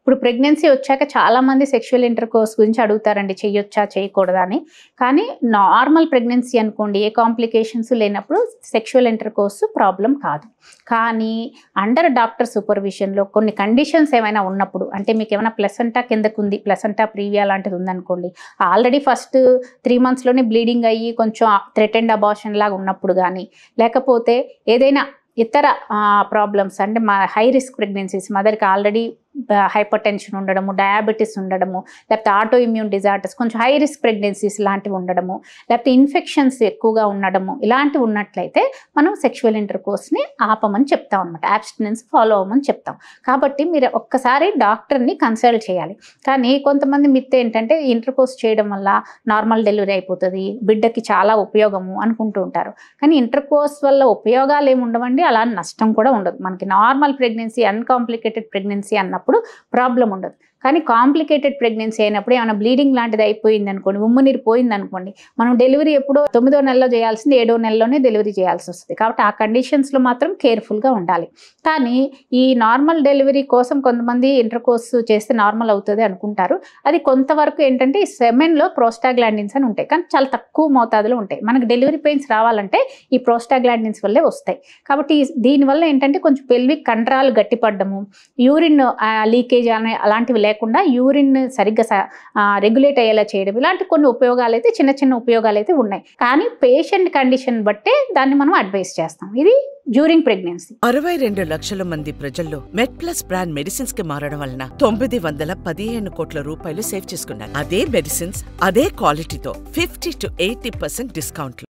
ఇప్పుడు ప్రెగ్నెన్సీ వచ్చాక చాలామంది సెక్షువల్ ఇంటర్‌కోర్స్ గురించి అడుగుతారండి. చెయ్యొచ్చా? చేయకూడదా అని. కానీ నార్మల్ ప్రెగ్నెన్సీ అనుకోండి, ఏ కాంప్లికేషన్స్ లేనప్పుడు సెక్షువల్ ఇంటర్‌కోర్స్ ప్రాబ్లమ్ కాదు. కానీ అండర్ డాక్టర్ సూపర్విజన్‌లో కొన్ని కండిషన్స్ ఏమైనా ఉన్నప్పుడు, అంటే మీకేమైనా ప్లసెంటా కిందకుంది, ప్లసెంటా ప్రీవియా లాంటిది ఉందనుకోండి, ఆల్రెడీ ఫస్ట్ 3 మంత్స్‌లోనే బ్లీడింగ్ అయ్యి కొంచెం థ్రెటెన్డ్ అబార్షన్ లాగా ఉన్నప్పుడు గానీ, లేకపోతే ఏదైనా ఇతర ప్రాబ్లమ్స్ అంటే హై రిస్క్ ప్రెగ్నెన్సీస్, మదర్‌కి ఆల్రెడీ హైపర్ టెన్షన్ ఉండడము, డయాబెటిస్ ఉండడము, లేకపోతే ఆటో ఇమ్యూన్ డిజార్డర్స్, కొంచెం హై రిస్క్ ప్రెగ్నెన్సీస్ లాంటివి ఉండడము, లేకపోతే ఇన్ఫెక్షన్స్ ఎక్కువగా ఉండడము, ఇలాంటివి ఉన్నట్లయితే మనం సెక్షువల్ ఇంటర్‌కోర్స్‌ని ఆపమని చెప్తాం అనమాట. అబ్స్టినెన్స్ ఫాలో అవ్వమని చెప్తాం. కాబట్టి మీరు ఒక్కసారి డాక్టర్‌ని కన్సల్ట్ చేయాలి. కానీ కొంతమంది మిత్ ఏంటంటే ఇంటర్‌కోర్స్ చేయడం వల్ల నార్మల్ డెలివరీ అయిపోతుంది, బిడ్డకి చాలా ఉపయోగము అనుకుంటూ ఉంటారు. కానీ ఇంటర్‌కోర్స్ వల్ల ఉపయోగాలు ఏమి ఉండవండి, అలా నష్టం కూడా ఉండదు. మనకి నార్మల్ ప్రెగ్నెన్సీ, అన్‌కాంప్లికేటెడ్ ప్రెగ్నెన్సీ అన్నప్పుడు ప్రాబ్లం ఉండదు. కానీ కాంప్లికేటెడ్ ప్రెగ్నెన్సీ అయినప్పుడు ఏమైనా బ్లీడింగ్ లాంటిది అయిపోయింది అనుకోండి, ఉమ్మునీరు పోయింది అనుకోండి, మనం డెలివరీ ఎప్పుడో 9వ నెలలో చేయాల్సింది 7వ నెలలోనే డెలివరీ చేయాల్సి వస్తుంది. కాబట్టి ఆ కండిషన్స్లో మాత్రం కేర్ఫుల్గా ఉండాలి. కానీ ఈ నార్మల్ డెలివరీ కోసం కొంతమంది ఇంటర్‌కోర్స్ చేస్తే నార్మల్ అవుతుంది అనుకుంటారు. అది కొంతవరకు ఏంటంటే ఈ సెమెన్‌లో ప్రోస్టాగ్లాండిన్స్ అని ఉంటాయి, కానీ చాలా తక్కువ మోతాదులో ఉంటాయి. మనకు డెలివరీ పెయిన్స్ రావాలంటే ఈ ప్రోస్టాగ్లాండిన్స్ వల్లే వస్తాయి. కాబట్టి దీనివల్ల ఏంటంటే కొంచెం పెల్విక్ కండరాలు గట్టిపడ్డము, యూరిన్ లీకేజ్ అలాంటివి లేకుండా యూరిన్ సరిగ్గా రెగ్యులేట్ అయ్యేలా చేయడం, ఇలాంటి కొన్ని ఉపయోగాలు అయితే చిన్న చిన్న ఉపయోగాలు అయితే ఉన్నాయి. కానీ పేషెంట్ కండిషన్ బట్టే దాన్ని మనం అడ్వైస్ చేస్తాం. ఇది డ్యూరింగ్ ప్రెగ్నెన్సీ. 62 లక్షల మంది ప్రజల్లో మెడ్ప్లస్ బ్రాండ్ మెడిసిన్స్ కి మారడం వలన 915 కోట్ల రూపాయలు సేవ్ చేసుకున్నారు. అదే మెడిసిన్స్ అదే క్వాలిటీతో 50 to 80% డిస్కౌంట్లు.